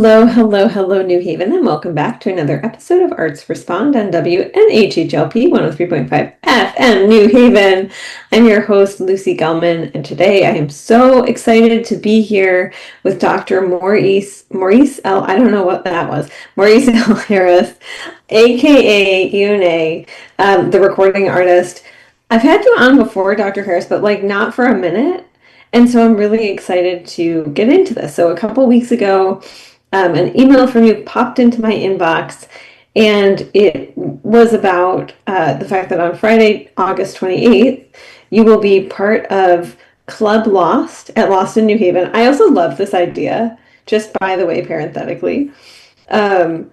Hello, hello, hello, New Haven, and welcome back to another episode of Arts Respond on WNHHLP 103.5 FM New Haven. I'm your host, Lucy Gellman, and today I am so excited to be here with Dr. Maurice L. I don't know what that was, Maurice L. Harris, aka Ionne, the recording artist. I've had you on before, Dr. Harris, but not for a minute. And so I'm really excited to get into this. So a couple weeks ago, an email from you popped into my inbox, and it was about the fact that on Friday, August 28th, you will be part of Club Lost at Lost in New Haven. I also love this idea, just by the way, parenthetically. And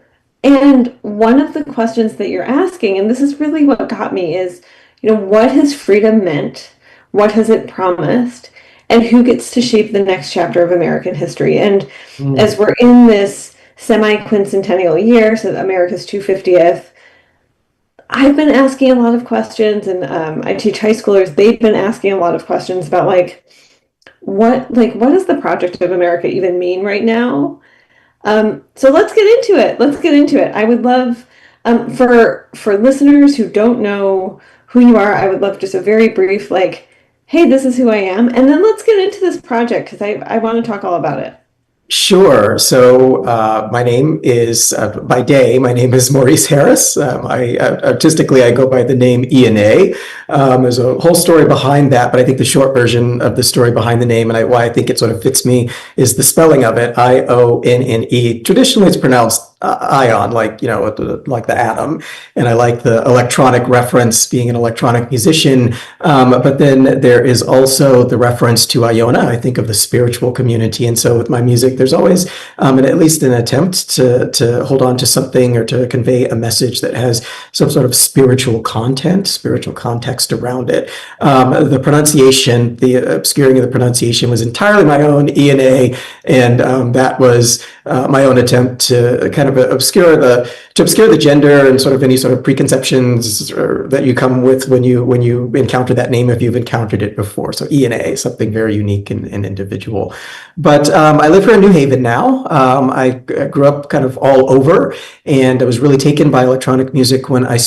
one of the questions that you're asking, and this is really what got me, is, what has freedom meant? What has it promised? And who gets to shape the next chapter of American history? And as we're in this semi-quincentennial year, so America's 250th, I've been asking a lot of questions, and I teach high schoolers. They've been asking a lot of questions about what does the project of America even mean right now? So let's get into it. I would love for listeners who don't know who you are, I would love just a very brief hey, this is who I am. And then let's get into this project because I want to talk all about it. Sure. So my name is, by day, my name is Maurice Harris. Artistically, I go by the name Ionne. There's a whole story behind that, but I think the short version of the story behind the name and why I think it sort of fits me is the spelling of it, Ionne. Traditionally, it's pronounced ion, like the atom, and I like the electronic reference, being an electronic musician. But then there is also the reference to Ionne. I think of the spiritual community, and so with my music, there's always at least an attempt to hold on to something or to convey a message that has some sort of spiritual content, spiritual context around it. The pronunciation, the obscuring of the pronunciation, was entirely my own, Ionne, and that was my own attempt to kind of obscure the gender and sort of any sort of preconceptions that you come with when you encounter that name, if you've encountered it before. So Ionne, something very unique and individual. But I live here in New Haven now. I grew up kind of all over, and I was really taken by electronic music when I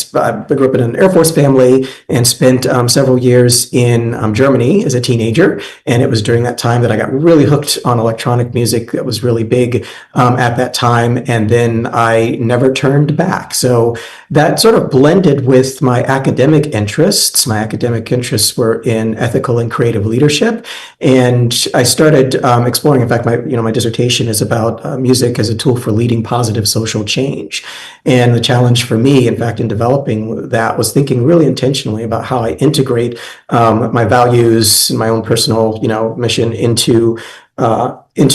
grew up in an Air Force family and spent several years in Germany as a teenager. And it was during that time that I got really hooked on electronic music that was really big at that time. And then I never turned back. So that sort of blended with my academic interests. My academic interests were in ethical and creative leadership. And I started exploring, in fact, my dissertation is about music as a tool for leading positive social change. And the challenge for me, in fact, in developing that was thinking really intentionally about how I integrate my values and my own personal, mission into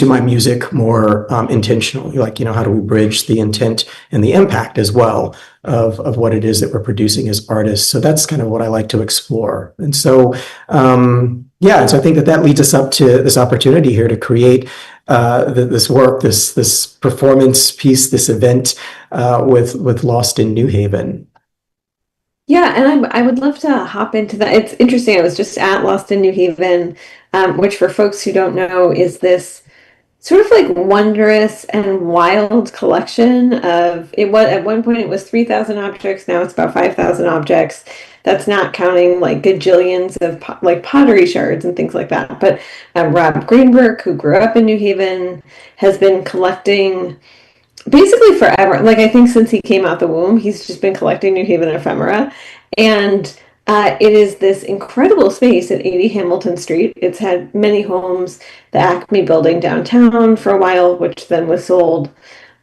my music more intentionally. How do we bridge the intent and the impact as well of what it is that we're producing as artists? So that's kind of what I like to explore. And so, and so I think that leads us up to this opportunity here to create this work, this performance piece, this event with Lost in New Haven. Yeah, and I would love to hop into that. It's interesting. I was just at Lost in New Haven, which for folks who don't know is this sort of wondrous and wild collection of it. What at one point it was 3,000 objects. Now it's about 5,000 objects. That's not counting gajillions of pottery shards and things like that. But Rob Greenberg, who grew up in New Haven, has been collecting basically forever. I think since he came out the womb, he's just been collecting New Haven ephemera. And it is this incredible space at 80 Hamilton Street. It's had many homes, the Acme building downtown for a while, which then was sold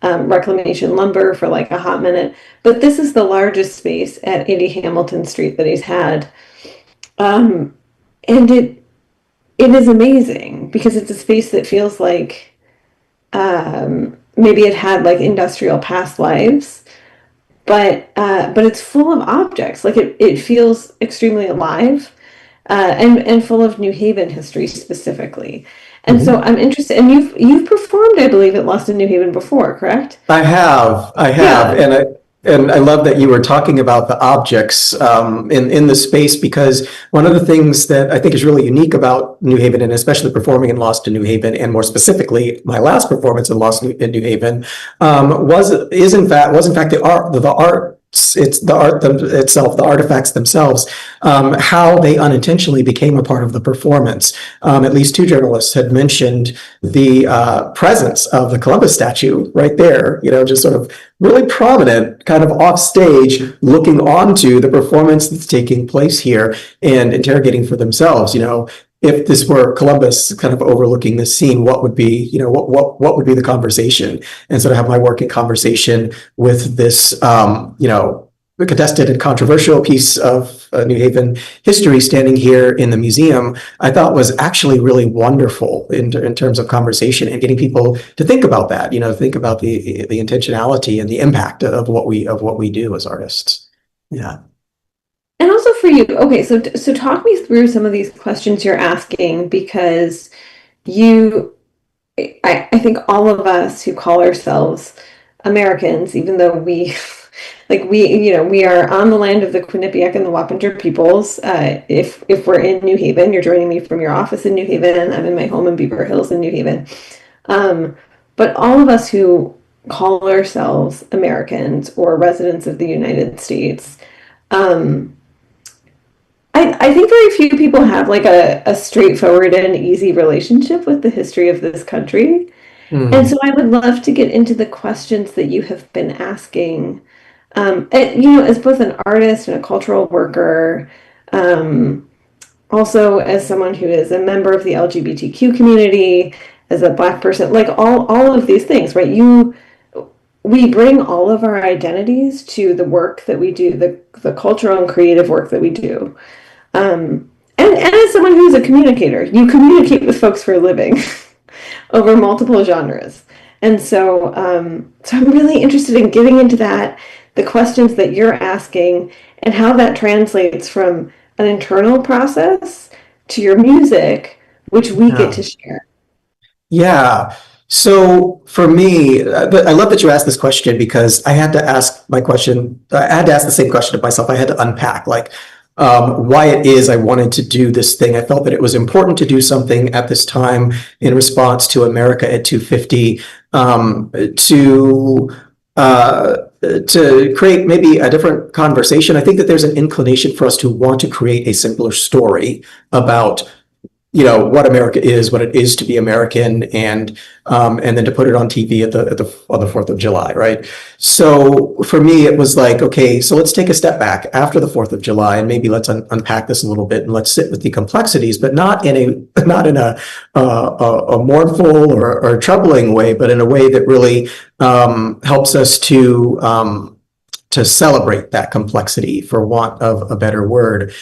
Reclamation Lumber for a hot minute. But this is the largest space at 80 Hamilton Street that he's had. And it is amazing because it's a space that feels like maybe it had industrial past lives, but it's full of objects. It feels extremely alive, and full of New Haven history specifically. And so I'm interested, and you've performed, I believe, at Lost in New Haven before, correct? I have, Yeah. and And I love that you were talking about the objects in the space, because one of the things that I think is really unique about New Haven, and especially performing in Lost in New Haven, and more specifically my last performance in in New Haven, was in fact the art. It's the art itself, the artifacts themselves, how they unintentionally became a part of the performance. At least two journalists had mentioned the presence of the Columbus statue right there, just sort of really prominent, kind of off stage, looking onto the performance that's taking place here and interrogating for themselves, if this were Columbus kind of overlooking this scene, what would be, what would be the conversation? And sort of have my working conversation with this, the contested and controversial piece of New Haven history standing here in the museum, I thought was actually really wonderful in terms of conversation and getting people to think about that, think about the intentionality and the impact of what we do as artists. Yeah. And also for you, okay, so talk me through some of these questions you're asking, because I think all of us who call ourselves Americans, even though we we are on the land of the Quinnipiac and the Wappinger peoples. If we're in New Haven, you're joining me from your office in New Haven. I'm in my home in Beaver Hills in New Haven. But all of us who call ourselves Americans or residents of the United States, I think very few people have like a straightforward and easy relationship with the history of this country. And so I would love to get into the questions that you have been asking, as both an artist and a cultural worker, also as someone who is a member of the LGBTQ community, as a Black person, like all of these things, right? We bring all of our identities to the work that we do, the cultural and creative work that we do. And as someone who's a communicator, you communicate with folks for a living over multiple genres. And so I'm really interested in getting into that, the questions that you're asking, and how that translates from an internal process to your music, which we get to share. Yeah. So for me, I love that you asked this question, because I had to ask the same question of myself. I had to unpack why it is I wanted to do this thing. I felt that it was important to do something at this time in response to America at 250, to create maybe a different conversation. I think that there's an inclination for us to want to create a simpler story about what America is, what it is to be American, and then to put it on TV on the 4th of July, right? So for me, it was like, okay, so let's take a step back after the 4th of July, and maybe let's unpack this a little bit, and let's sit with the complexities, but not in a mournful or troubling way, but in a way that really helps us to celebrate that complexity, for want of a better word.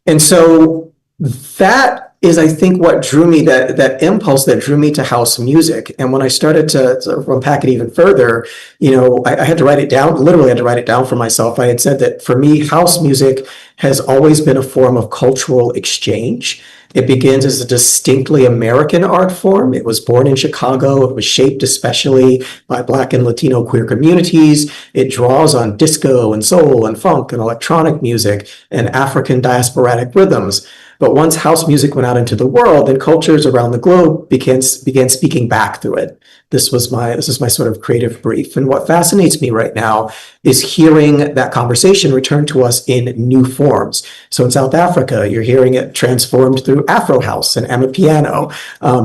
And so that is, I think, what drew me, that impulse that drew me to house music. And when I started to sort of unpack it even further, I had to write it down, literally had to write it down for myself. I had said that for me, house music has always been a form of cultural exchange. It begins as a distinctly American art form. It was born in Chicago. It was shaped especially by Black and Latino queer communities. It draws on disco and soul and funk and electronic music and African diasporatic rhythms. But once house music went out into the world, then cultures around the globe began speaking back through it. This is my sort of creative brief. And what fascinates me right now is hearing that conversation return to us in new forms. So in South Africa, you're hearing it transformed through Afro house and Amapiano,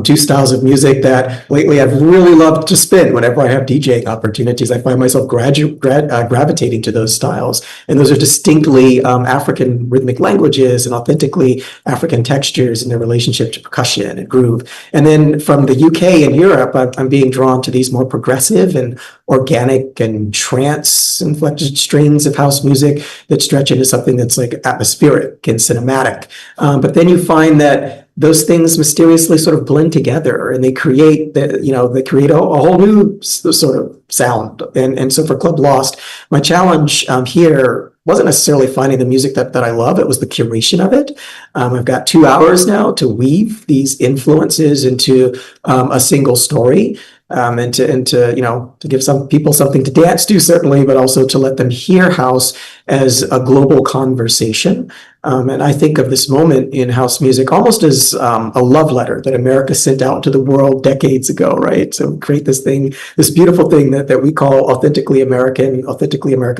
two styles of music that lately I've really loved to spin. Whenever I have DJing opportunities, I find myself gravitating to those styles. And those are distinctly African rhythmic languages and authentically African textures in their relationship to percussion and groove. And then from the UK and Europe, I'm being drawn to these more progressive and organic and trance-inflected strains of house music that stretch into something that's like atmospheric and cinematic. But then you find that those things mysteriously sort of blend together, and they create a whole new sort of sound. And so for Club Lost, my challenge here wasn't necessarily finding the music that I love. It was the curation of it. I've got 2 hours now to weave these influences into a single story. and to to give some people something to dance to, certainly, but also to let them hear house as a global conversation. And I think of this moment in house music almost as a love letter that America sent out to the world decades ago, right? So create this thing, this beautiful thing that we call authentically American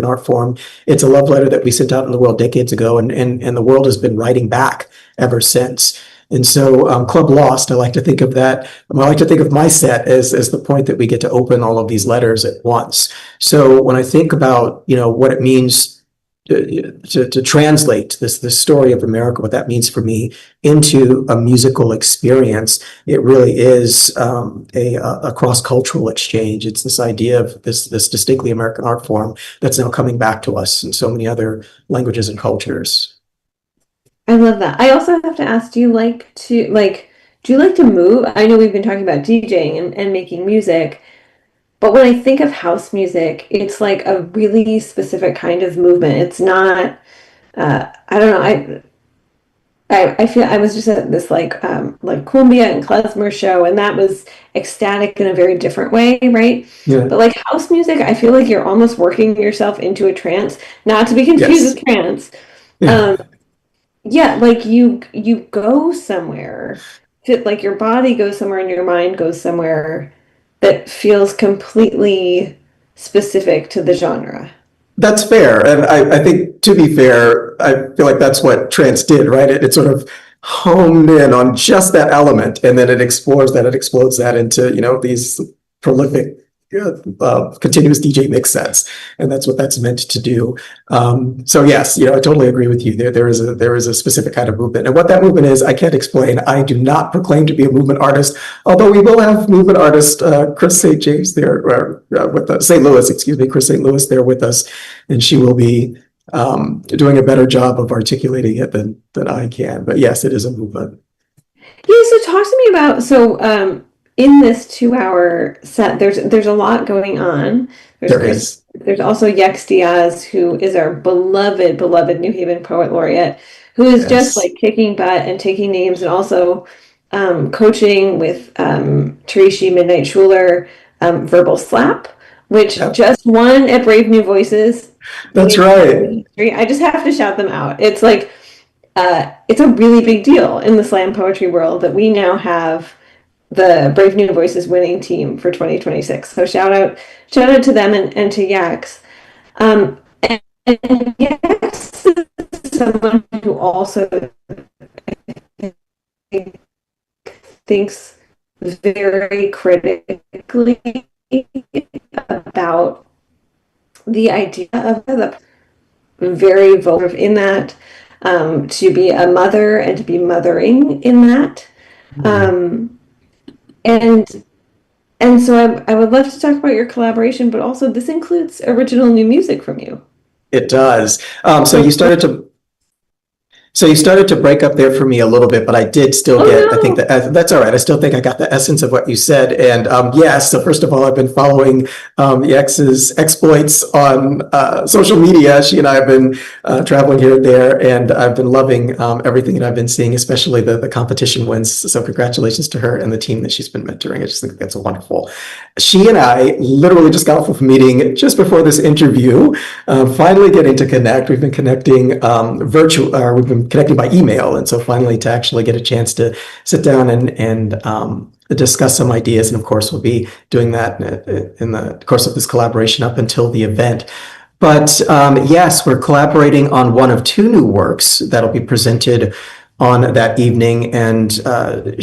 art form. It's a love letter that we sent out in the world decades ago, and the world has been writing back ever since. And so Club Lost, I like to think of that. I like to think of my set as the point that we get to open all of these letters at once. So when I think about, what it means to translate this story of America, what that means for me into a musical experience, it really is a cross-cultural exchange. It's this idea of this distinctly American art form that's now coming back to us in so many other languages and cultures. I love that. I also have to ask, do you like to move? I know we've been talking about DJing and making music, but when I think of house music, it's like a really specific kind of movement. It's not, I don't know. I feel I was just at this like cumbia and klezmer show, and that was ecstatic in a very different way, right? Yeah. But like house music, I feel like you're almost working yourself into a trance, not to be confused Yes. with trance. Yeah. Um, yeah, like you go somewhere, like your body goes somewhere and your mind goes somewhere that feels completely specific to the genre. That's fair. And I think, to be fair, I feel like that's what trance did, right? It sort of honed in on just that element, and then it explores that, it explodes that into, these prolific, continuous DJ mix sets. And that's what that's meant to do. So yes, I totally agree with you. There is a specific kind of movement. And what that movement is, I can't explain. I do not proclaim to be a movement artist, although we will have movement artist Chris St. James there with us, St. Louis, excuse me, Chris St. Louis there with us, and she will be doing a better job of articulating it than I can. But yes, it is a movement. Yeah, so talk to me about in this 2 hour set, there's a lot going on. There's There Chris, is. there's also Yex Diaz, who is our beloved New Haven Poet Laureate, who is just Yes. like kicking butt and taking names, and also coaching with Tarishi Midnight Schuler, Verbal Slap, which Yep. just won at Brave New Voices. That's right. I just have to shout them out. It's like it's a really big deal in the slam poetry world that we now have the Brave New Voices winning team for 2026. So shout out to them and to Yax. And Yax is someone who also thinks very critically about the idea of the very vulnerable in that, to be a mother and to be mothering in that. Um, and and so I would love to talk about your collaboration, but also this includes original new music from you. It does. So you started to break up there for me a little bit, but I did still Oh get, I think no! that's all right. I still think I got the essence of what you said. And yes, so first of all, I've been following X's exploits on social media. She and I have been traveling here and there, and I've been loving everything that I've been seeing, especially the competition wins. So congratulations to her and the team that she's been mentoring. I just think that's wonderful. She and I literally just got off of a meeting just before this interview, finally getting to connect. We've been connecting we've been connecting by email, and so finally to actually get a chance to sit down and discuss some ideas. And of course, we'll be doing that in the course of this collaboration up until the event. But yes, we're collaborating on one of two new works that'll be presented on that evening, and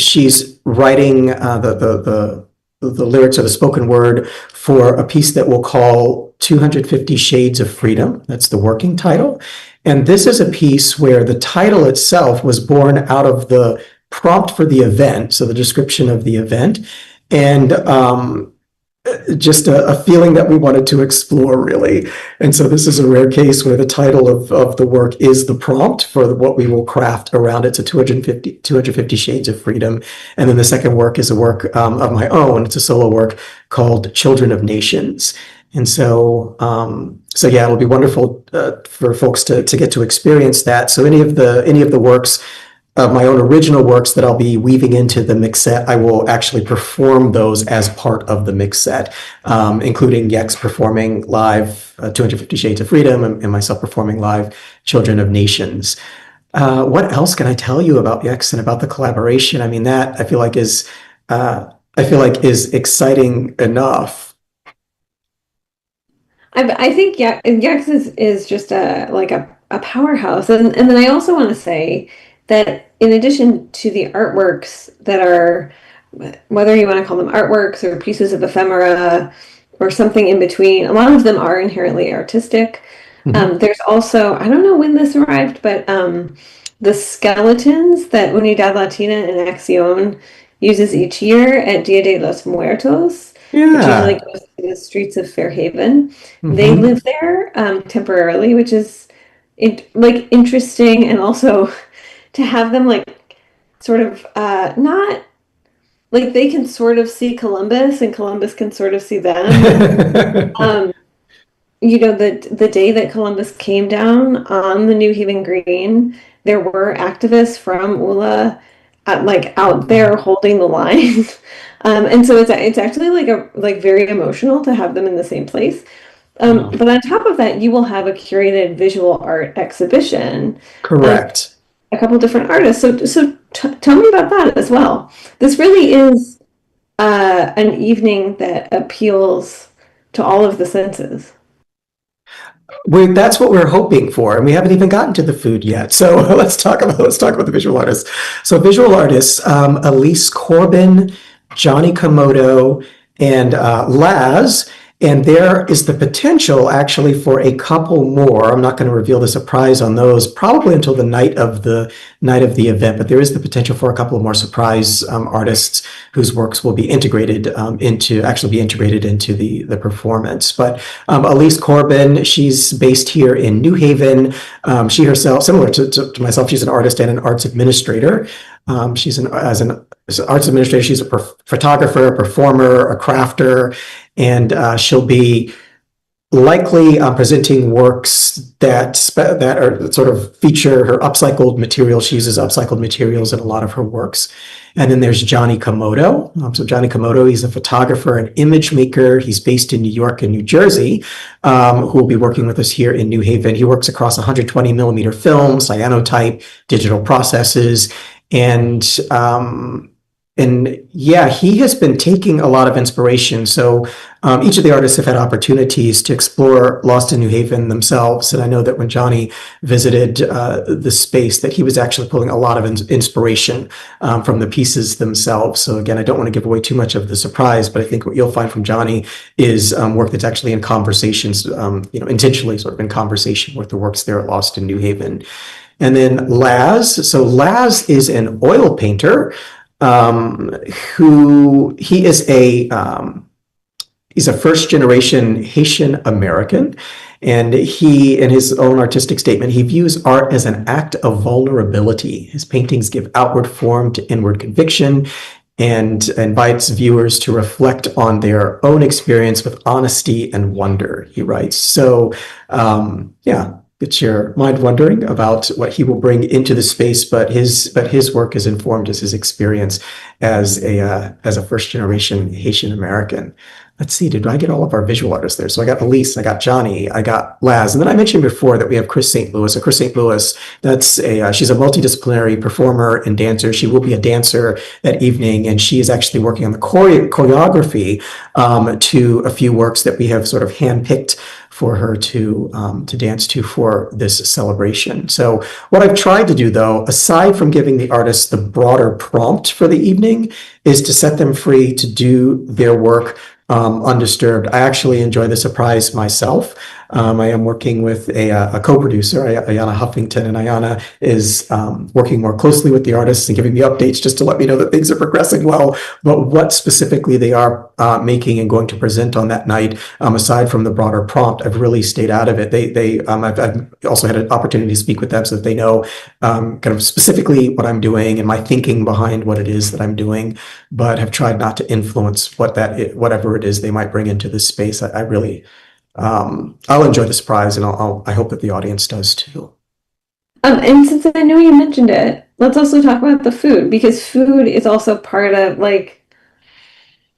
she's writing the lyrics or the spoken word for a piece that we'll call 250 Shades of Freedom. That's the working title. And this is a piece where the title itself was born out of the prompt for the event, so the description of the event, and just a feeling that we wanted to explore, really. And so this is a rare case where the title of the work is the prompt for what we will craft around it. So 250 Shades of Freedom. And then the second work is a work of my own. It's a solo work called Children of Nations. And so, yeah, it'll be wonderful for folks to get to experience that. So any of the works of my own original works that I'll be weaving into the mix set, I will actually perform those as part of the mix set, including Yex performing live 250 Shades of Freedom and myself performing live Children of Nations. What else can I tell you about Yex and about the collaboration? I mean, that I feel like is exciting enough. I think Yax is just a powerhouse, and then I also want to say that in addition to the artworks that are, whether you want to call them artworks or pieces of ephemera or something in between, a lot of them are inherently artistic. Mhm. There's also, I don't know when this arrived, but the skeletons that Unidad Latina and Acción uses each year at Dia de los Muertos, which usually Yeah. goes to the streets of Fairhaven. They Hmm. live there temporarily, which is interesting, and also to have them sort of not like they can sort of see Columbus and Columbus can sort of see them. Um, the day that Columbus came down on the New Haven Green, there were activists from ULA out there holding the line. And so it's actually very emotional to have them in the same place. Wow. But on top of that, you will have a curated visual art exhibition, um, Correct. a couple different artists. So tell me about that as well. This really is an evening that appeals to all of the senses. That's what we're hoping for, and we haven't even gotten to the food yet. So let's talk about the visual artists. So visual artists: Elise Corbin, Johnny Komodo, and Laz. And there is the potential actually for a couple more. I'm not going to reveal the surprise on those probably until the night of the event, but there is the potential for a couple of more surprise artists whose works will be integrated into the performance. But Elise Corbin, she's based here in New Haven. She herself, similar to myself, she's an artist and an arts administrator. As an arts administrator, she's a photographer, a performer, a crafter, and she'll be likely presenting works that are sort of feature her upcycled materials. She uses upcycled materials in a lot of her works. And then there's Johnny Komodo. So Johnny Komodo, he's a photographer and image maker. He's based in New York and New Jersey, who will be working with us here in New Haven. He works across 120 millimeter film, cyanotype, digital processes, and yeah, he has been taking a lot of inspiration. So each of the artists have had opportunities to explore Lost in New Haven themselves. And I know that when Johnny visited the space, that he was actually pulling a lot of inspiration from the pieces themselves. So again, I don't want to give away too much of the surprise, but I think what you'll find from Johnny is work that's actually in conversations, intentionally sort of in conversation with the works there at Lost in New Haven. And then Laz. So Laz is an oil painter um, who he is he's a first generation Haitian American, and he, in his own artistic statement, he views art as an act of vulnerability. His paintings give outward form to inward conviction and invites viewers to reflect on their own experience with honesty and wonder, he writes. So, yeah, get your mind wondering about what he will bring into the space, but his work is informed as his experience as a first generation Haitian American. Let's see, did I get all of our visual artists there? So I got Elise, I got Johnny, I got Laz, and then I mentioned before that we have Chris St. Louis. So Chris St. Louis, she's a multidisciplinary performer and dancer. She will be a dancer that evening, and she is actually working on the choreography to a few works that we have sort of handpicked for her to dance to for this celebration. So what I've tried to do, though, aside from giving the artists the broader prompt for the evening, is to set them free to do their work undisturbed. I actually enjoy the surprise myself. I am working with a co-producer, Ionne Huffington, and Ionne is working more closely with the artists and giving me updates just to let me know that things are progressing well. But what specifically they are making and going to present on that night, aside from the broader prompt, I've really stayed out of it. I've also had an opportunity to speak with them so that they know kind of specifically what I'm doing and my thinking behind what it is that I'm doing, but have tried not to influence whatever it is they might bring into this space. I really I'll enjoy the surprise, and I hope that the audience does too. And since I know you mentioned it, let's also talk about the food, because food is also part of like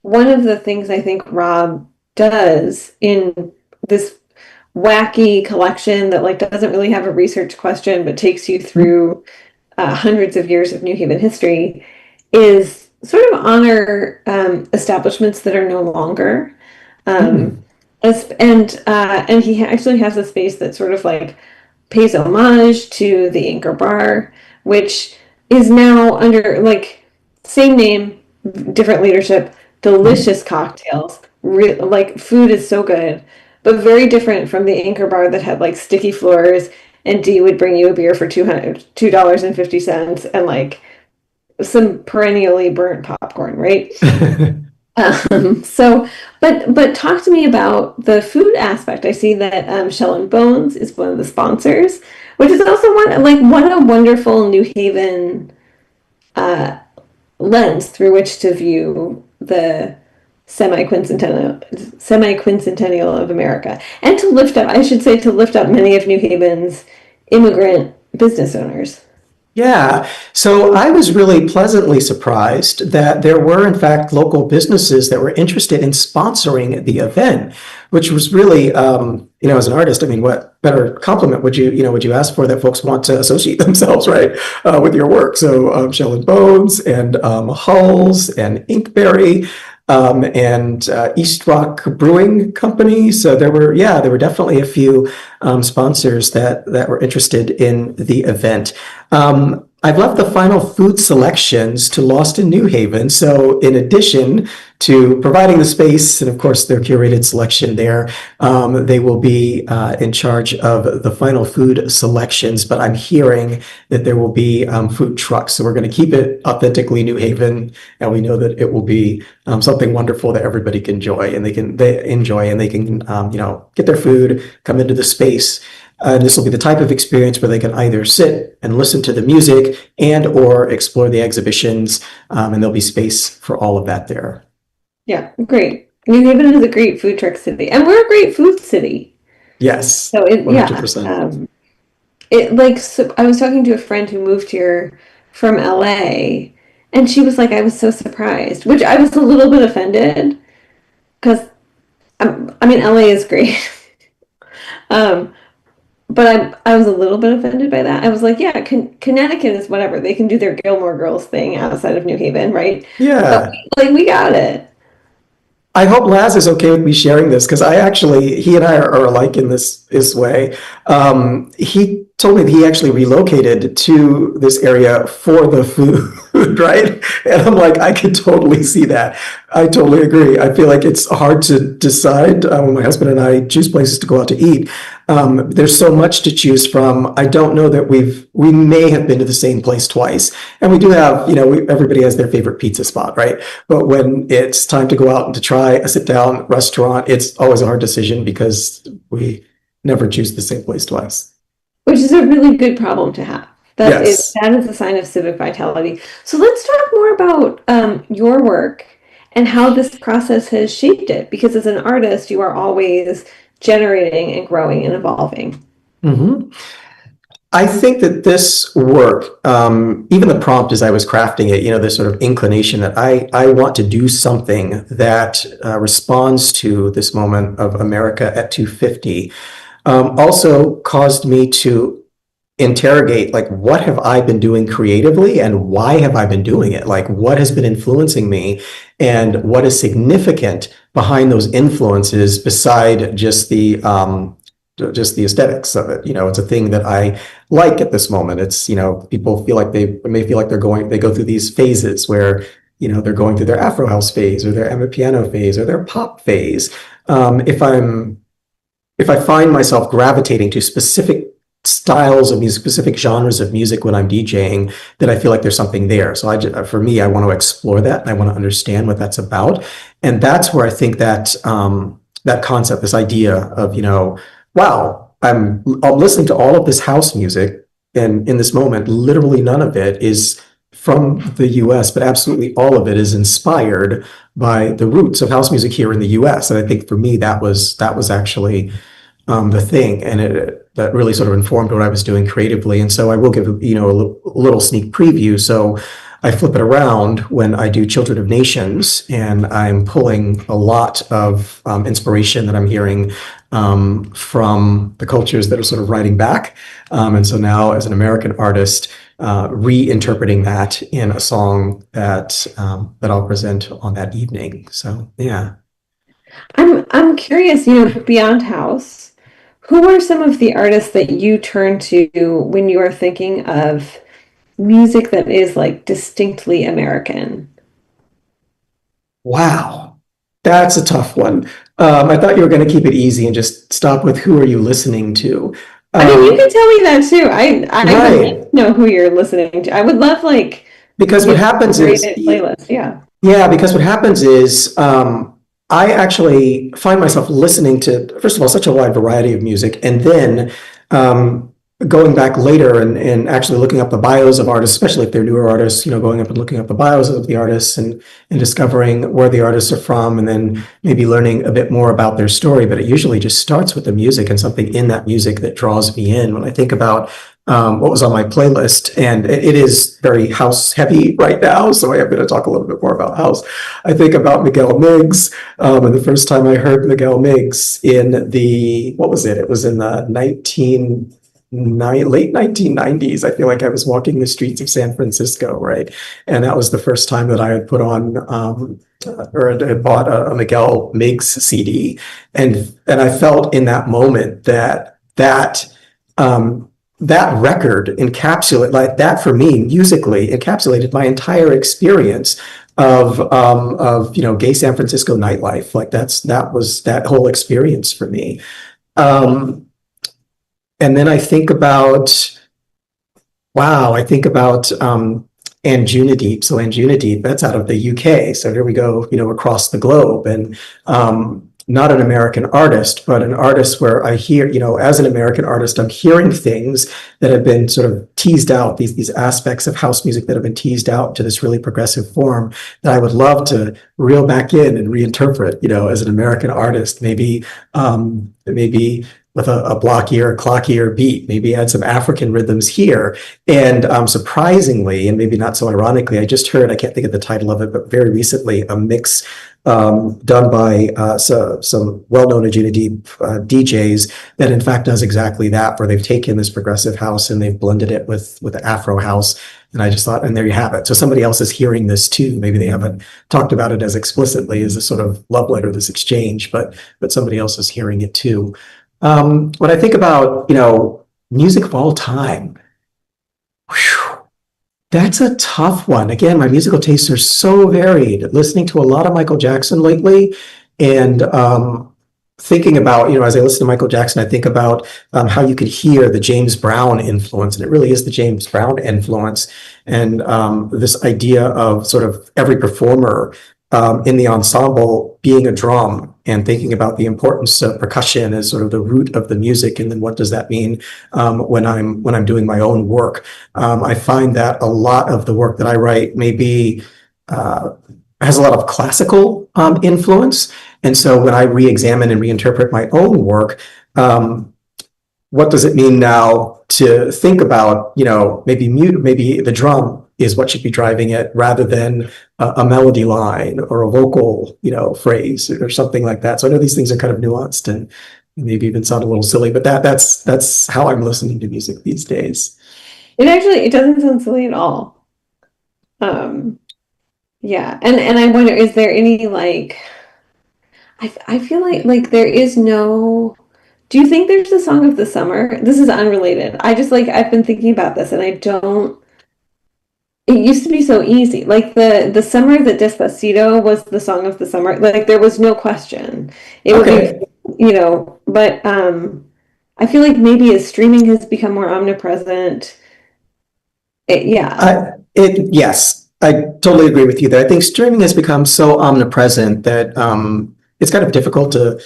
one of the things I think Rob does in this wacky collection that like doesn't really have a research question but takes you through hundreds of years of New Haven history is sort of honor establishments that are no longer. Um, Mm. and he actually has a space that sort of like pays homage to the Anchor Bar, which is now under like same name, different leadership, Mhm. delicious cocktails. Like food is so good, but very different from the Anchor Bar that had like sticky floors and Dee would bring you a beer for $2.50 and like some perennially burnt popcorn, right? So, but talk to me about the food aspect. I see that Shell and Bones is one of the sponsors, which is also one like what a wonderful New Haven uh, lens through which to view the semi-quincentennial of America, and to lift up, I should say, to lift up many of New Haven's immigrant business owners. Yeah, so I was really pleasantly surprised that there were, in fact, local businesses that were interested in sponsoring the event, which was really, as an artist, I mean, what better compliment would you ask for that folks want to associate themselves, right, with your work? So, Shell and Bones and Hulls and Inkberry. And East Rock Brewing Company. So there were definitely a few sponsors that were interested in the event. I've left the final food selections to Lost in New Haven. So, in addition to providing the space and, of course, their curated selection there, they will be in charge of the final food selections. But I'm hearing that there will be food trucks. So, we're going to keep it authentically New Haven, and we know that it will be something wonderful that everybody can enjoy, and they enjoy, and they can get their food, come into the space. This will be the type of experience where they can either sit and listen to the music and or explore the exhibitions, and there'll be space for all of that there. Yeah, great. New Haven is a great food truck city, and we're a great food city. Yes, So yeah, 100%. it like so I was talking to a friend who moved here from LA, and she was like, I was so surprised, which I was a little bit offended because I mean LA is great, um, but I was a little bit offended by that. I was like, yeah, Connecticut is whatever, they can do their Gilmore Girls thing outside of New Haven, right? But Yeah. like we got it. I hope Laz is okay with me sharing this because he and I are alike in this way. He told me that he actually relocated to this area for the food, right? And I'm like, I can totally see that. I totally agree. I feel like it's hard to decide when my husband and I choose places to go out to eat. There's so much to choose from. I don't know that we may have been to the same place twice, and we do have, everybody has their favorite pizza spot, right? But when it's time to go out and to try a sit down restaurant, it's always a hard decision because we never choose the same place twice. Which is a really good problem to have. Yes. That is a sign of civic vitality. So let's talk more about your work and how this process has shaped it. Because as an artist, you are always generating and growing and evolving. Hmm. I think that this work, even the prompt as I was crafting it, this sort of inclination that I want to do something that responds to this moment of America at 250, also caused me to interrogate, like, what have I been doing creatively and why have I been doing it? Like, what has been influencing me and what is significant behind those influences beside just the aesthetics of it. It's a thing that I like at this moment. It's, people feel like they may feel like they go through these phases where, they're going through their Afro house phase or their Emma piano phase or their pop phase. If I find myself gravitating to specific styles of music, specific genres of music when I'm DJing, then I feel like there's something there. So for me, I want to explore that and I want to understand what that's about. And that's where I think that that concept, this idea of, wow, I'm listening to all of this house music, and in this moment, literally none of it is from the US, but absolutely all of it is inspired by the roots of house music here in the US. And I think for me, that was actually the thing, and that really sort of informed what I was doing creatively. And so I will give a little sneak preview. So I flip it around when I do Children of Nations, and I'm pulling a lot of inspiration that I'm hearing from the cultures that are sort of writing back. And so now, as an American artist, reinterpreting that in a song that I'll present on that evening. So yeah. I'm curious, beyond house, who are some of the artists that you turn to when you are thinking of music that is like distinctly American? Wow, that's a tough one. I thought you were going to keep it easy and just stop with who are you listening to? I mean, you Um, can tell me that too. I would right, like to know who you're listening to. I would love like, because what happens is, curated playlist. Yeah. yeah, because what happens is, I actually find myself listening to, first of all, such a wide variety of music, and then going back later and actually looking up the bios of artists, especially if they're newer artists, going up and looking up the bios of the artists and discovering where the artists are from, and then maybe learning a bit more about their story. But it usually just starts with the music and something in that music that draws me in. When I think about what was on my playlist, and it is very house heavy right now, so I am going to talk a little bit more about house. I think about Miguel Miggs, and the first time I heard Miguel Miggs what was it? It was in the late 1990s. I feel like I was walking the streets of San Francisco, right? And that was the first time that I had put on or had bought a Miguel Miggs CD, and I felt in that moment that record encapsulated, like that for me musically encapsulated my entire experience of gay San Francisco nightlife. Like that was that whole experience for me. Um, and then I think about wow, I think about Anjunadeep. So Anjunadeep, that's out of the UK. So here we go, across the globe, and not an American artist, but an artist where I hear, as an American artist, I'm hearing things that have been sort of teased out, these aspects of house music that have been teased out to this really progressive form that I would love to reel back in and reinterpret, as an American artist, maybe with a blockier, clockier beat, maybe add some African rhythms here. And surprisingly, and maybe not so ironically, I just heard, I can't think of the title of it, but very recently, a mix done by some well-known Ajuna DJs that in fact does exactly that, where they've taken this progressive house and they've blended it with Afro house. And I just thought, and there you have it. So somebody else is hearing this too. Maybe they haven't talked about it as explicitly as a sort of love letter, this exchange, but somebody else is hearing it too. When I think about, music of all time, whew, that's a tough one. Again, my musical tastes are so varied. Listening to a lot of Michael Jackson lately, and thinking about, as I listen to Michael Jackson, I think about how you could hear the James Brown influence, and it really is the James Brown influence, and this idea of sort of every performer in the ensemble being a drum, and thinking about the importance of percussion as sort of the root of the music, and then what does that mean when I'm doing my own work. I find that a lot of the work that I write maybe has a lot of classical influence, and so when I re-examine and reinterpret my own work, what does it mean now to think about, maybe the drum is what should be driving it rather than a melody line or a vocal, phrase or something like that. So I know these things are kind of nuanced and maybe even sound a little silly, but that's how I'm listening to music these days. It doesn't sound silly at all. Yeah. And I wonder, is there any like, I feel like there is no, do you think there's a song of the summer? This is unrelated. I just like, I've been thinking about this and I don't, it used to be so easy. Like the summer that Despacito was the song of the summer, like there was no question. It would Okay. be, but I feel like maybe as streaming has become more omnipresent, yeah. Yes, I totally agree with you there. I think streaming has become so omnipresent that it's kind of difficult to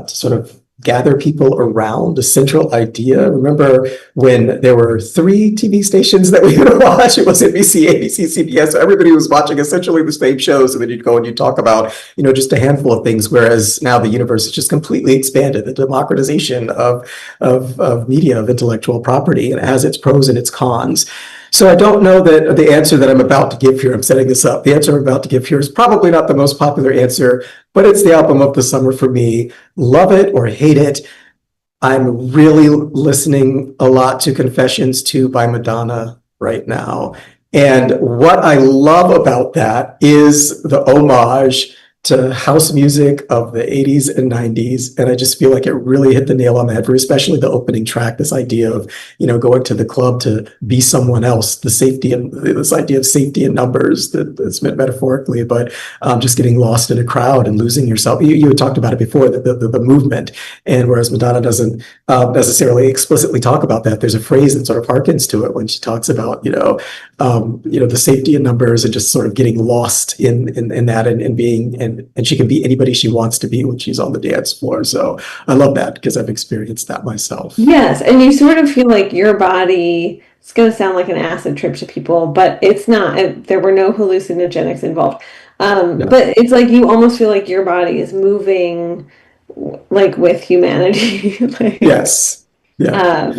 sort of gather people around a central idea. Remember when there were 3 TV stations that we would watch? It was NBC, ABC, CBS. Everybody was watching essentially the same shows, and then you'd go and you'd talk about, just a handful of things. Whereas now the universe has just completely expanded. The democratization of media, of intellectual property, and it has its pros and its cons. So I don't know that the answer that I'm about to give here, I'm setting this up, the answer I'm about to give here is probably not the most popular answer, but it's the album of the summer for me. Love it or hate it. I'm really listening a lot to Confessions 2 by Madonna right now. And what I love about that is the homage to house music of the 80s and 90s. And I just feel like it really hit the nail on the head for especially the opening track, this idea of, going to the club to be someone else, the safety and this idea of safety in numbers that's meant metaphorically, but just getting lost in a crowd and losing yourself. You had talked about it before, the movement. And whereas Madonna doesn't necessarily explicitly talk about that, there's a phrase that sort of harkens to it when she talks about, the safety in numbers and just sort of getting lost in that and being, and she can be anybody she wants to be when she's on the dance floor. So I love that because I've experienced that myself. Yes, and you sort of feel like your body, it's going to sound like an acid trip to people, but it's not. There were no hallucinogenics involved. Yeah. But it's like you almost feel like your body is moving like with humanity. Like, Yes. Yeah.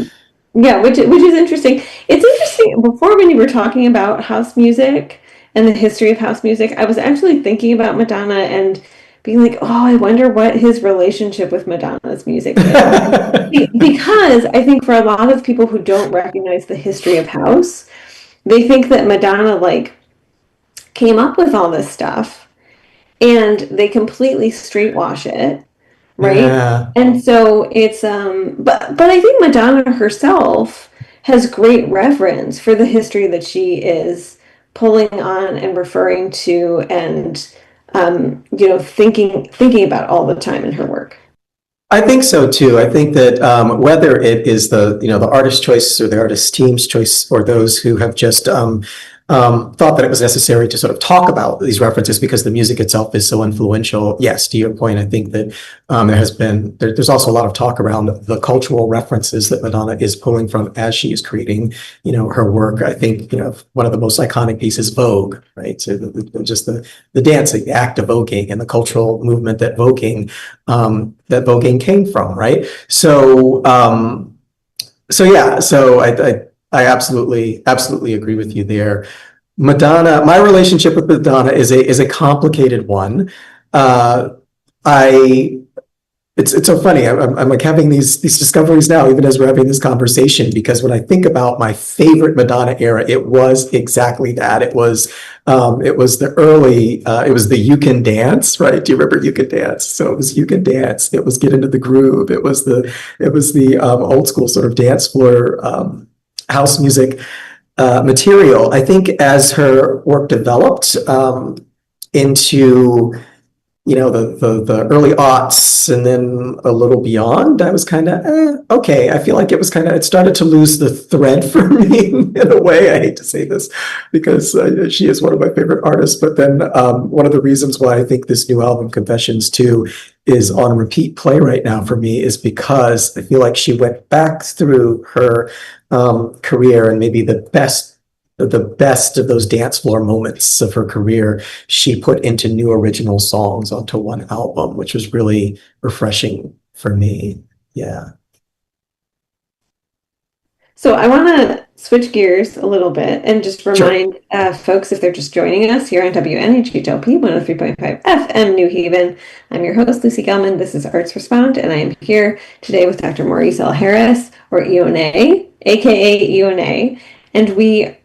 yeah, which is interesting. It's interesting. Before, when you were talking about house music and the history of house music, I was actually thinking about Madonna and being like, oh, I wonder what his relationship with Madonna's music is. Because I think for a lot of people who don't recognize the history of house, they think that Madonna like came up with all this stuff and they completely streetwash it, right? Yeah. And so it's but I think Madonna herself has great reverence for the history that she is pulling on and referring to and thinking about all the time in her work. I think so too. I think that whether it is the artist choice or the artist team's choice, or those who have just thought that it was necessary to sort of talk about these references because the music itself is so influential. Yes, to your point, I think that there's also a lot of talk around the cultural references that Madonna is pulling from as she is creating, her work. I think, one of the most iconic pieces, Vogue, right? So just the dancing, the act of voguing, and the cultural movement that voguing came from, right? So, I absolutely agree with you there. Madonna, my relationship with Madonna is a complicated one. It's so funny. I'm like having these discoveries now, even as we're having this conversation, because when I think about my favorite Madonna era, it was exactly that. It was the early, it was the You Can Dance, right? Do you remember You Can Dance? So it was You Can Dance. It was Get Into the Groove. It was the old school sort of dance floor house music material. I think as her work developed into the early aughts and then a little beyond, I was kind of okay. I feel like it started to lose the thread for me in a way. I hate to say this because she is one of my favorite artists, but then one of the reasons why I think this new album, Confessions 2, is on repeat play right now for me is because I feel like she went back through her career, and maybe the best of those dance floor moments of her career, she put into new original songs onto one album, which was really refreshing for me. Yeah. So I want to switch gears a little bit and just Sure. remind folks, if they're just joining us here on WNHHLP 103.5 FM New Haven. I'm your host, Lucy Gellman. This is Arts Respond, and I am here today with Dr. Maurice L. Harris, or Ionne, aka Ionne, and we're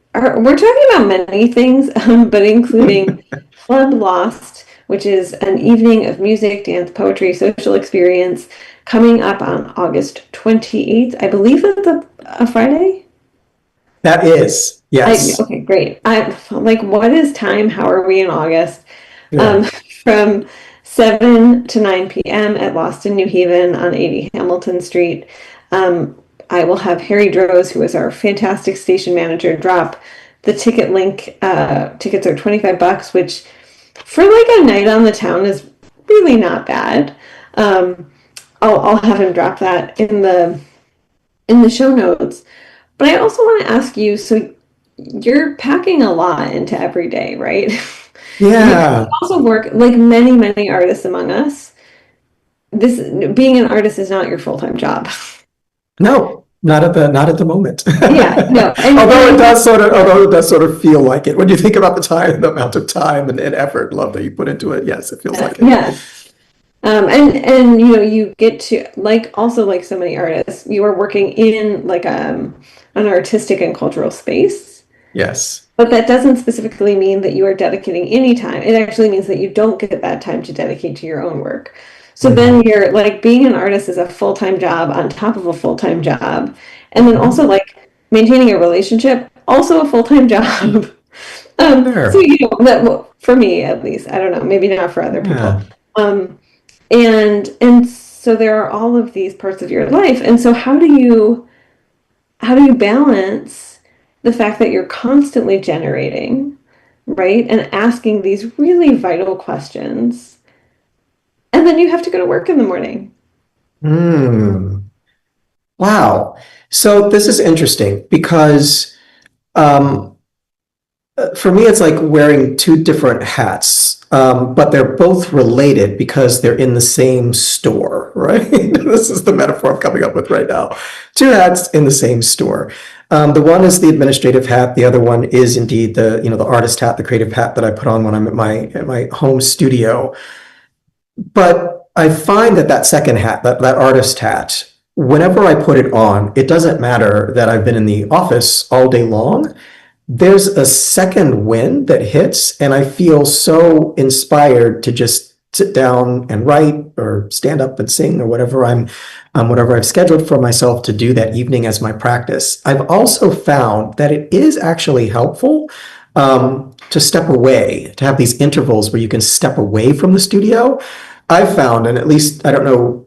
talking about many things, but including Club Lost, which is an evening of music, dance, poetry, social experience coming up on August 28th. I believe it's a Friday. That is, yes. Okay, great. I'm like, what is time? How are we in August? Yeah. From 7 to 9 p.m. at Lost in New Haven on 80 Hamilton Street. I will have Harry Droz, who is our fantastic station manager, drop the ticket link. Tickets are $25, which for like a night on the town is really not bad. I'll have him drop that in the show notes. But I also want to ask you, so you're packing a lot into every day, right? You Yeah. also work like many, many artists among us. This being an artist is not your full-time job. No, not at the moment. Yeah, no, Although it does sort of feel like it when you think about the time, the amount of time and effort and love that you put into it. Yes, it feels like it. yeah. And you get to like also like so many artists, you are working in like an artistic and cultural space. Yes. But that doesn't specifically mean that you are dedicating any time. It actually means that you don't get that time to dedicate to your own work. So then Mhm. you're like being an artist is a full-time job on top of a full-time job. And then Mhm. also like maintaining a relationship, also a full-time job. So Sure. that well, for me at least, I don't know, maybe not for other people. Yeah. Um, and so there are all of these parts of your life. And so how do you balance the fact that you're constantly generating, right? And asking these really vital questions. And then you have to go to work in the morning. Mm. Wow. So this is interesting because um, for me, it's like wearing two different hats, but they're both related because they're in the same store, right? This is the metaphor I'm coming up with right now. Two hats in the same store. The one is the administrative hat. The other one is indeed the artist hat, the creative hat that I put on when I'm at my home studio. But I find that second hat, that artist hat, whenever I put it on, it doesn't matter that I've been in the office all day long. There's a second wind that hits, and I feel so inspired to just sit down and write or stand up and sing or whatever I've scheduled for myself to do that evening as my practice. I've also found that it is actually helpful to step away, to have these intervals where you can step away from the studio. I've found, and at least I don't know,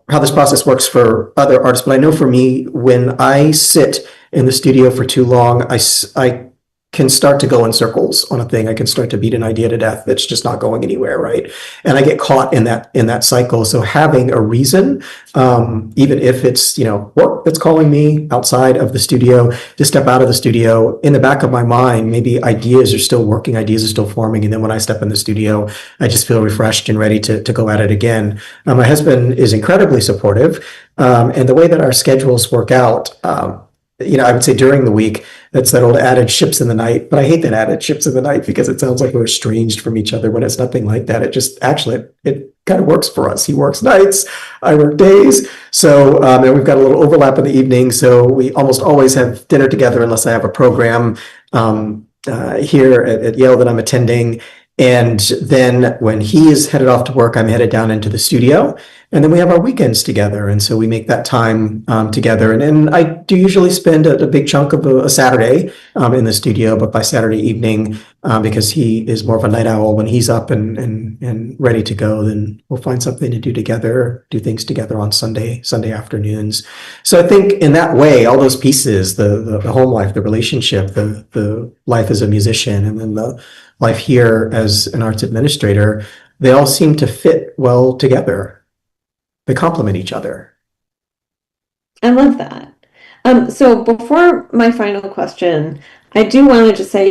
how this process works for other artists, but I know for me, when I sit in the studio for too long, I can start to go in circles on a thing. I can start to beat an idea to death that's just not going anywhere, right? And I get caught in that cycle. So having a reason, even if it's work that's calling me outside of the studio, to step out of the studio, in the back of my mind, maybe ideas are still working, ideas are still forming, and then when I step in the studio, I just feel refreshed and ready to go at it again. My husband is incredibly supportive, and the way that our schedules work out. I would say during the week, that's that old adage, ships in the night. But I hate that adage, ships in the night, because it sounds like we're estranged from each other when it's nothing like that. It just actually, it kind of works for us. He works nights, I work days. So, and we've got a little overlap in the evening. So we almost always have dinner together unless I have a program here at Yale that I'm attending. And then when he is headed off to work, I'm headed down into the studio. And then we have our weekends together. And so we make that time together. And I do usually spend a big chunk of a Saturday in the studio, but by Saturday evening, because he is more of a night owl, when he's up and ready to go, then we'll find something to do together, do things together on Sunday afternoons. So I think in that way, all those pieces, the home life, the relationship, the life as a musician, and then the life here as an arts administrator, they all seem to fit well together. They complement each other. I love that. So before my final question, I do want to just say,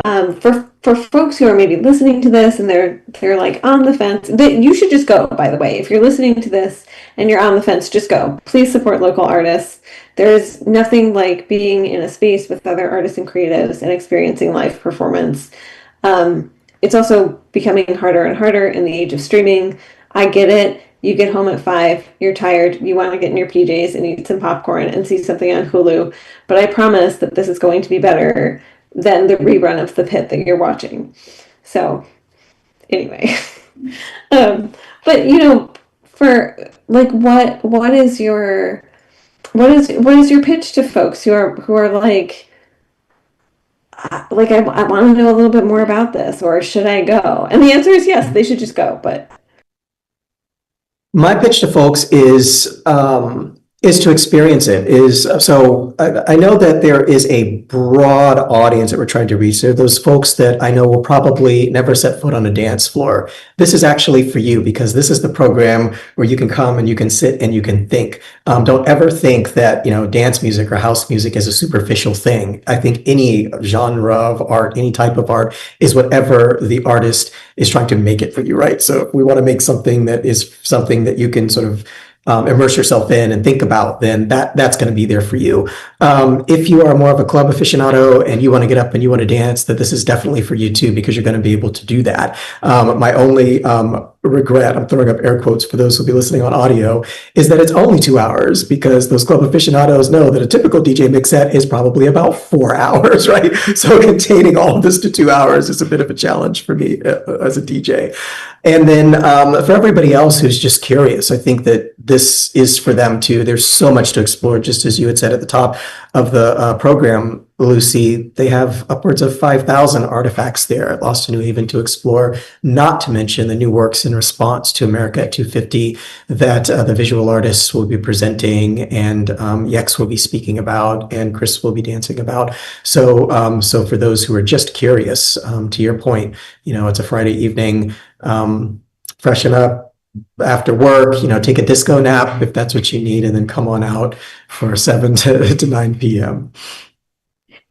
for folks who are maybe listening to this and they're like on the fence, that you should just go, by the way. If you're listening to this and you're on the fence, just go. Please support local artists. There's nothing like being in a space with other artists and creatives and experiencing live performance. It's also becoming harder and harder in the age of streaming. I get it. You get home at 5, you're tired, you want to get in your PJs and eat some popcorn and see something on Hulu. But I promise that this is going to be better than the rerun of The Pit that you're watching. So, anyway. um, but for like what is your pitch to folks who are like I want to know a little bit more about this, or should I go? And the answer is yes, they should just go, but My pitch to folks is is to experience it. I know that there is a broad audience that we're trying to reach. There are those folks that I know will probably never set foot on a dance floor. This is actually for you, because this is the program where you can come and you can sit and you can think. Don't ever think that, dance music or house music is a superficial thing. I think any genre of art, any type of art, is whatever the artist is trying to make it for you, right? So if we want to make something that is something that you can sort of immerse yourself in and think about, then that's going to be there for you. If you are more of a club aficionado and you want to get up and you want to dance, that this is definitely for you too, because you're going to be able to do that. My only regret, I'm throwing up air quotes for those who'll be listening on audio, is that it's only 2 hours, because those club aficionados know that a typical DJ mix set is probably about 4 hours, right? So containing all of this to 2 hours is a bit of a challenge for me as a DJ. And then for everybody else who's just curious, I think that this is for them too. There's so much to explore, just as you had said at the top of the program, Lucy. They have upwards of 5,000 artifacts there at Lost in New Haven to explore, not to mention the new works in response to America at 250 that the visual artists will be presenting, and Yex will be speaking about, and Chris will be dancing about. So for those who are just curious, to your point, it's a Friday evening, freshen up after work, take a disco nap if that's what you need, and then come on out for 7 to 9 p.m.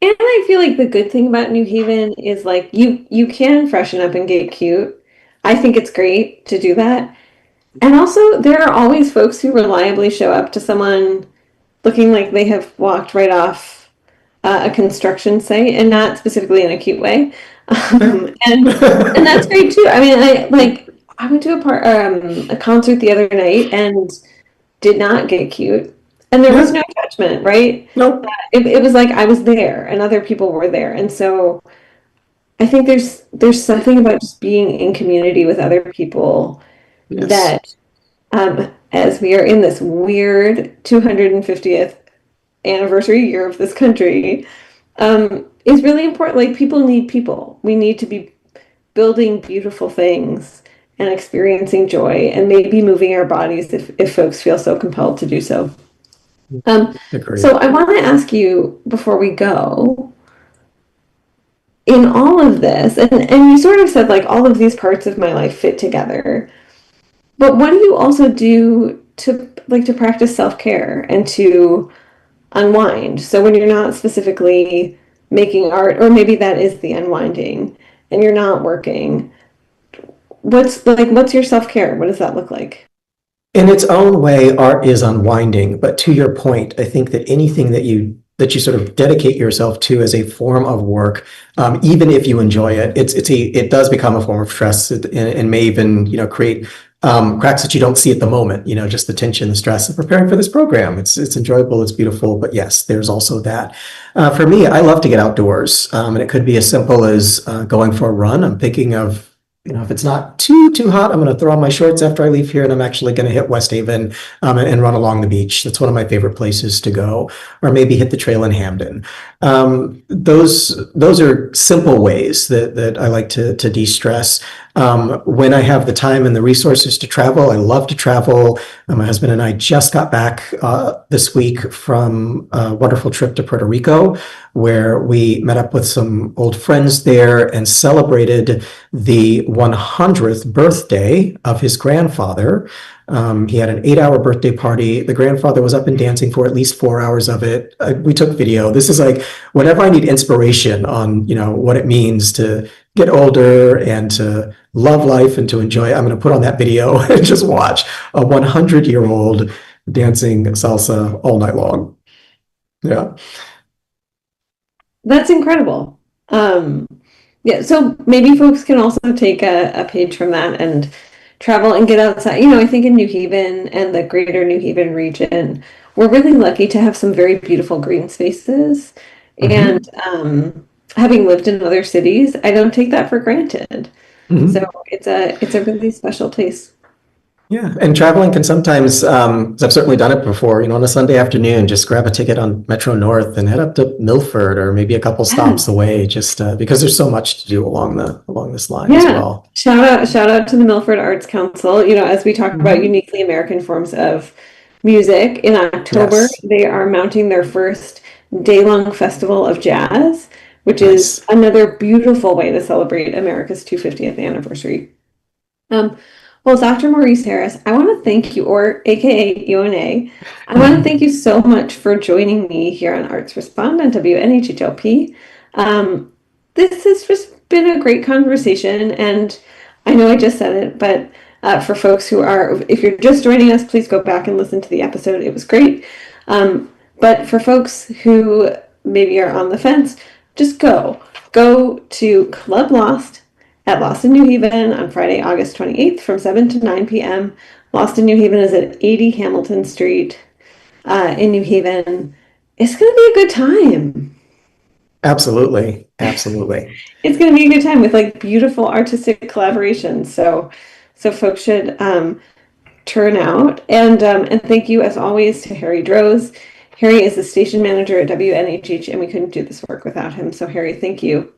And I feel like the good thing about New Haven is like you can freshen up and get cute. I think it's great to do that. And also there are always folks who reliably show up to someone looking like they have walked right off a construction site, and not specifically in a cute way. And that's great too. I mean, I went to a concert the other night and did not get cute, and there was no judgment, right? Nope. It was like I was there and other people were there, and so I think there's something about just being in community with other people that, as we are in this weird 250th anniversary year of this country, is really important. Like, people need people. We need to be building beautiful things and experiencing joy, and maybe moving our bodies if folks feel so compelled to do so. So I want to ask you before we go, in all of this, and you sort of said like all of these parts of my life fit together, but what do you also do to practice self-care and to unwind? So when you're not specifically making art, or maybe that is the unwinding, and you're not working, what's your self-care? What does that look like? In its own way, art is unwinding. But to your point, I think that anything that you sort of dedicate yourself to as a form of work, even if you enjoy it, it does become a form of stress, and may even create cracks that you don't see at the moment. Just the tension, the stress of preparing for this program. It's enjoyable, it's beautiful, but yes, there's also that. For me, I love to get outdoors, and it could be as simple as going for a run. I'm thinking of, if it's not too hot, I'm going to throw on my shorts after I leave here, and I'm actually going to hit West Haven and run along the beach. That's one of my favorite places to go, or maybe hit the trail in Hamden. Those are simple ways that I like to de-stress. When I have the time and the resources to travel, I love to travel. My husband and I just got back this week from a wonderful trip to Puerto Rico, where we met up with some old friends there and celebrated the 100th birthday of his grandfather. He had an 8-hour birthday party. The grandfather was up and dancing for at least 4 hours of it. We took video. This is like, whenever I need inspiration on, what it means to get older and to love life and to enjoy it, I'm going to put on that video and just watch a 100-year-old dancing salsa all night long. Yeah. That's incredible. Yeah, so maybe folks can also take a page from that and travel and get outside. I think in New Haven and the greater New Haven region, we're really lucky to have some very beautiful green spaces. And having lived in other cities, I don't take that for granted. So it's a really special place. Yeah, and traveling can sometimes, I've certainly done it before, on a Sunday afternoon, just grab a ticket on Metro North and head up to Milford, or maybe a couple stops away, just because there's so much to do along this line as well. Shout out to the Milford Arts Council. As we talk about uniquely American forms of music. In October, Yes. they are mounting their first day-long festival of jazz, which is Nice. another beautiful way to celebrate America's 250th anniversary. Um, well, Dr. Maurice Harris, I want to thank you, or AKA Ionne. I want to thank you so much for joining me here on Arts Respond on WNHHLP. This has just been a great conversation, and I know I just said it, but for folks who are, if you're just joining us, please go back and listen to the episode. It was great. But for folks who maybe are on the fence, just go to Club Lost at Lost in New Haven on Friday, August 28th from 7 to 9 p.m. Lost in New Haven is at 80 Hamilton Street in New Haven. It's going to be a good time. Absolutely. Absolutely. It's going to be a good time with like beautiful artistic collaborations. So folks should turn out. And thank you as always to Harry Droz. Harry is the station manager at WNHH, and we couldn't do this work without him. So Harry, thank you.